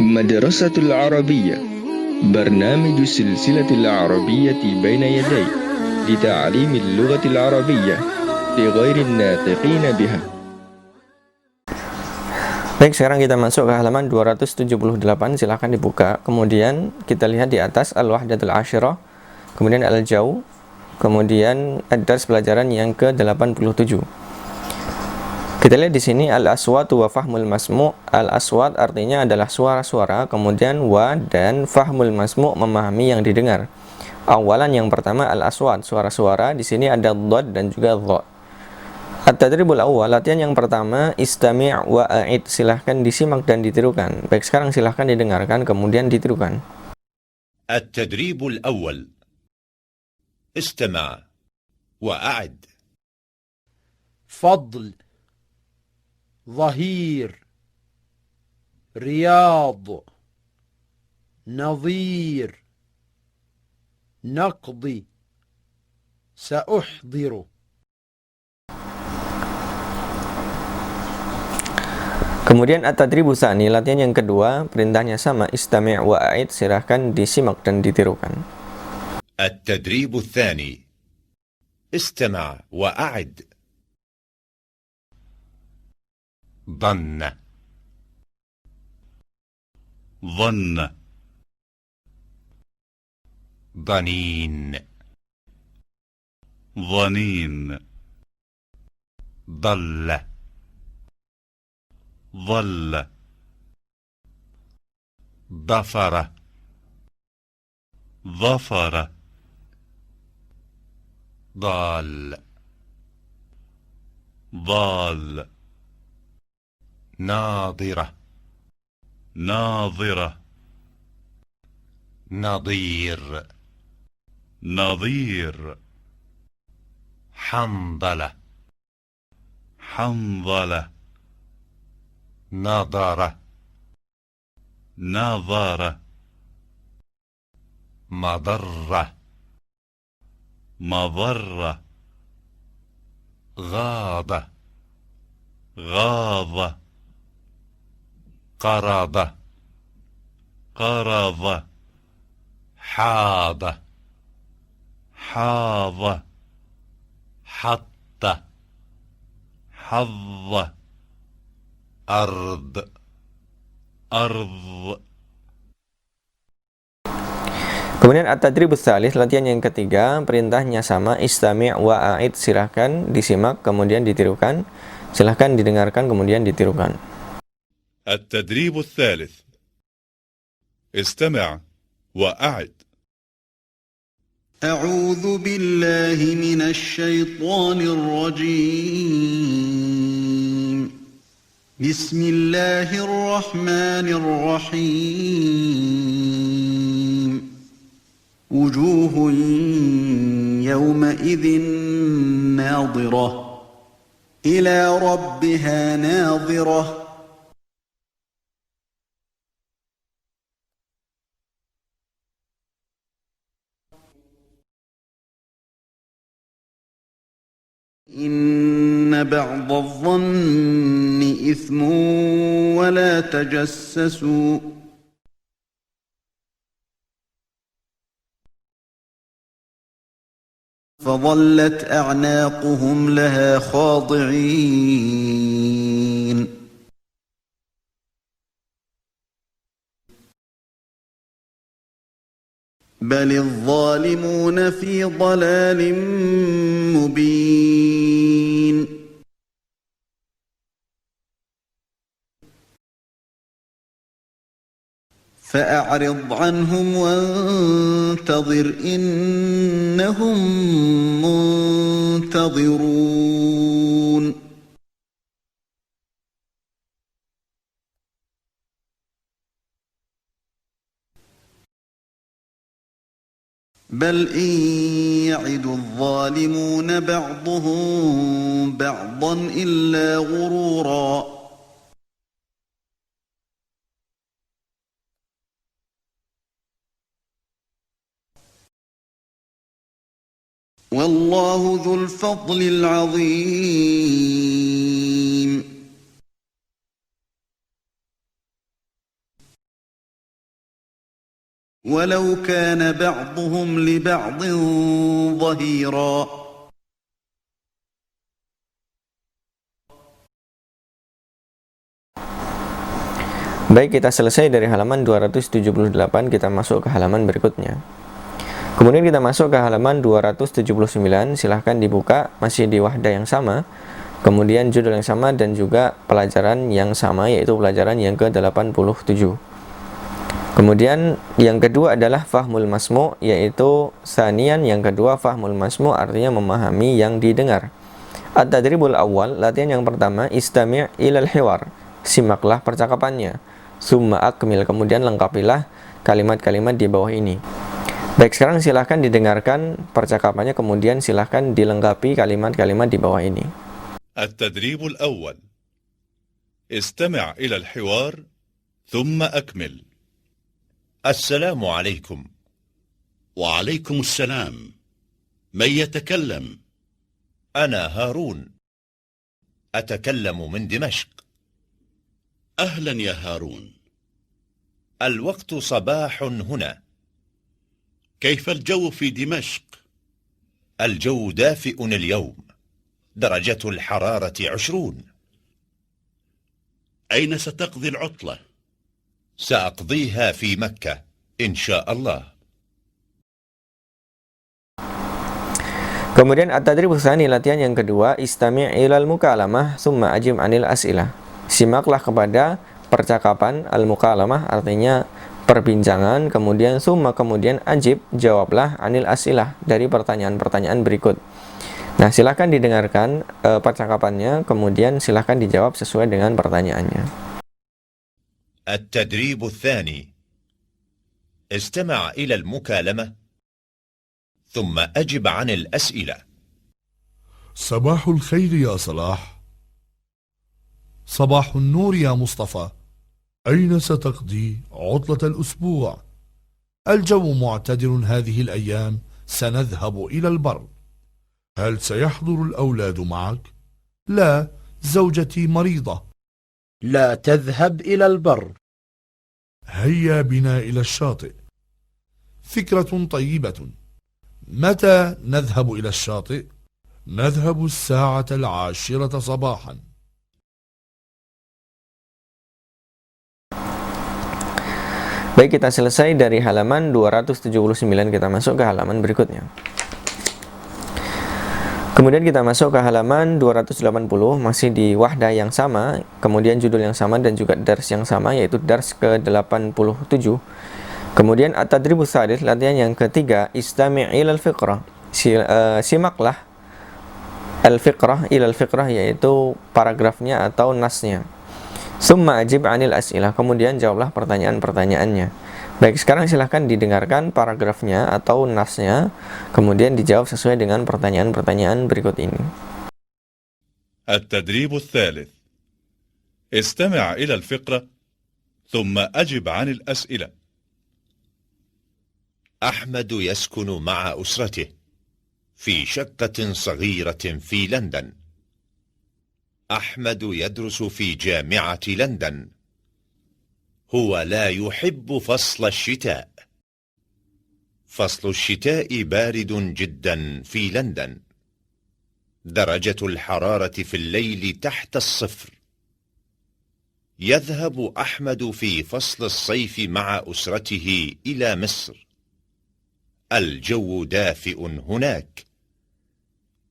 مدرسة العربية برنامج السلسلة العربية بين يدي لتعليم اللغة العربية لغير الناطقين بها. Baik, sekarang kita masuk ke halaman 278. Silahkan dibuka. Kemudian kita lihat di atas Al-Wahdatul Ashirah, kemudian Al-Jau, kemudian ad-dars pelajaran yang ke-87. Kita lihat di sini al-aswat wa fahmul masmu'. Al-aswat artinya adalah suara-suara, kemudian wa dan fahmul masmu' memahami yang didengar. Awalan yang pertama al-aswat, suara-suara. Di sini ada dhad dan juga dha. At-tadribul awal, latihan yang pertama, istami' wa a'id, silahkan disimak dan ditirukan. Baik, sekarang silahkan didengarkan kemudian ditirukan. At-tadribul awal, istami' wa a'id. فضل ظهير رياض نظير نقضي سأحضر. Kemudian at-tadribu tsani, latihan yang kedua, perintahnya sama, istami' wa a'id, silahkan disimak dan ditirukan. At-tadribu tsani, istami' wa a'id. ظن ظن ظنين ظنين ضل ظل ظفر ظفر ضال ضال ناظرة ناظرة نظير نظير حنظلة حنظلة نظرة نظرة مضرة مضرة غاضة غاضة قرضة قرضة حاضة حاضة حطة حظة أرض أرض. Kemudian at-tadribus tsalits, latihan yang ketiga, perintahnya sama, istami' wa a'id, silahkan disimak kemudian ditirukan. Silahkan didengarkan kemudian ditirukan. التدريب الثالث استمع وأعد. أعوذ بالله من الشيطان الرجيم. بسم الله الرحمن الرحيم. وجوه يومئذ ناظرة إلى ربها ناظرة. إن بعض الظن إثم ولا تجسسوا. فظلت أعناقهم لها خاضعين. بل الظالمون في ضلال مبين. فأعرض عنهم وانتظر إنهم منتظرون. بل إن يعد الظالمون بعضهم بعضا إلا غرورا. والله ذو الفضل العظيم. ولو كان بعضهم لبعض ظهيرا. Baik, kita selesai dari halaman 278, kita masuk ke halaman berikutnya. Kemudian kita masuk ke halaman 279, silahkan dibuka, masih di wahdah yang sama, kemudian judul yang sama dan juga pelajaran yang sama, yaitu pelajaran yang ke-87. Kemudian yang kedua adalah fahmul masmu', yaitu sanian yang kedua fahmul masmu' artinya memahami yang didengar. At-tadribul awal, latihan yang pertama, istami' ilal hiwar, simaklah percakapannya. Summa akmil, kemudian lengkapilah kalimat-kalimat di bawah ini. Baik, sekarang silahkan didengarkan percakapannya, kemudian silahkan dilengkapi kalimat-kalimat di bawah ini. التدريب الأول استمع إلى الحوار ثم أكمل. السلام عليكم. وعليكم السلام. من يتكلم؟ أنا هارون، أتكلم من دمشق. أهلا يا هارون. الوقت صباح هنا. كيف الجو في دمشق؟ الجو دافئ اليوم، درجة الحرارة 20. أين ستقضي العطلة؟ سأقضيها في مكة إن شاء الله. Kemudian at-tadribus tsani, latihan yang kedua, istami' ilal mukalamah summa ajib anil as'ilah. Simaklah kepada percakapan, al-mukalamah artinya perbincangan, kemudian summa, kemudian ajib, jawablah anil as'ilah, dari pertanyaan-pertanyaan berikut. Nah, silahkan didengarkan percakapannya, kemudian silahkan dijawab sesuai dengan pertanyaannya. التدريب الثاني استمع إلى المكالمة ثم أجب عن الأسئلة. صباح الخير يا صلاح. صباح النور يا مصطفى. أين ستقضي عطلة الأسبوع؟ الجو معتدل هذه الأيام، سنذهب إلى البر. هل سيحضر الأولاد معك؟ لا، زوجتي مريضة. لا تذهب إلى البر. هيا بنا إلى الشاطئ. فكرة طيبة. متى نذهب إلى الشاطئ؟ نذهب الساعة 10 صباحا. Baik, kita selesai dari halaman 279, kita masuk ke halaman berikutnya. Kemudian kita masuk ke halaman 280, masih di wahdah yang sama, kemudian judul yang sama dan juga dars yang sama, yaitu dars ke-87. Kemudian at-tadribus tsalits, latihan yang ketiga, istami' ilal fiqrah. Simaklah al-fiqrah, ilal fiqrah, yaitu paragrafnya atau nasnya. Summa ajib anil as'ilah, kemudian jawablah pertanyaan-pertanyaannya. Baik, sekarang silahkan didengarkan paragrafnya atau nasnya, kemudian dijawab sesuai dengan pertanyaan-pertanyaan berikut ini. التدريب الثالث استمع إلى الفقرة ثم أجب عن الأسئلة. أحمد يسكن مع أسرته في شقة صغيرة في لندن. أحمد يدرس في جامعة لندن. هو لا يحب فصل الشتاء. فصل الشتاء بارد جدا في لندن. درجة الحرارة في الليل تحت الصفر. يذهب أحمد في فصل الصيف مع أسرته إلى مصر. الجو دافئ هناك.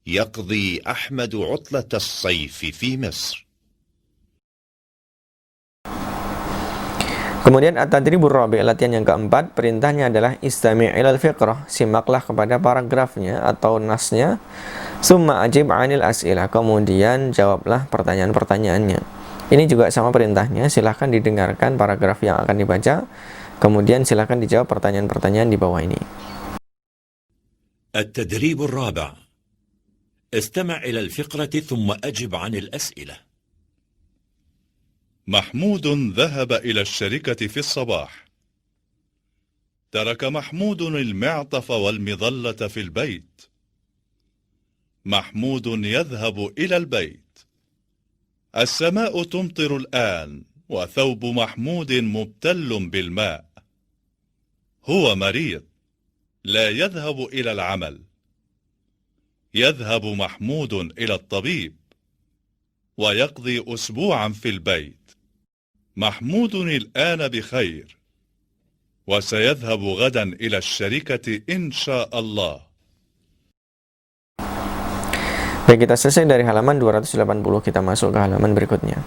يقضي أحمد عطلة الصيف في مصر. Kemudian at-tadribur rabi', latihan yang keempat, perintahnya adalah istami' ilal fiqrah, simaklah kepada paragrafnya atau nasnya, summa ajib anil as'ilah, kemudian jawablah pertanyaan-pertanyaannya. Ini juga sama perintahnya, silahkan didengarkan paragraf yang akan dibaca, kemudian silahkan dijawab pertanyaan-pertanyaan di bawah ini. التدريب الرابع استمع إلى الفقرة ثم أجب عن الأسئلة. محمود ذهب إلى الشركة في الصباح. ترك محمود المعطف والمظلة في البيت. محمود يذهب إلى البيت. السماء تمطر الآن وثوب محمود مبتل بالماء. هو مريض لا يذهب إلى العمل. يذهب محمود إلى الطبيب ويقضي أسبوعا في البيت. محمود الآن بخير وسيذهب غدا إلى الشركة إن شاء الله. Baik, kita selesai dari halaman 280, kita masuk ke halaman berikutnya.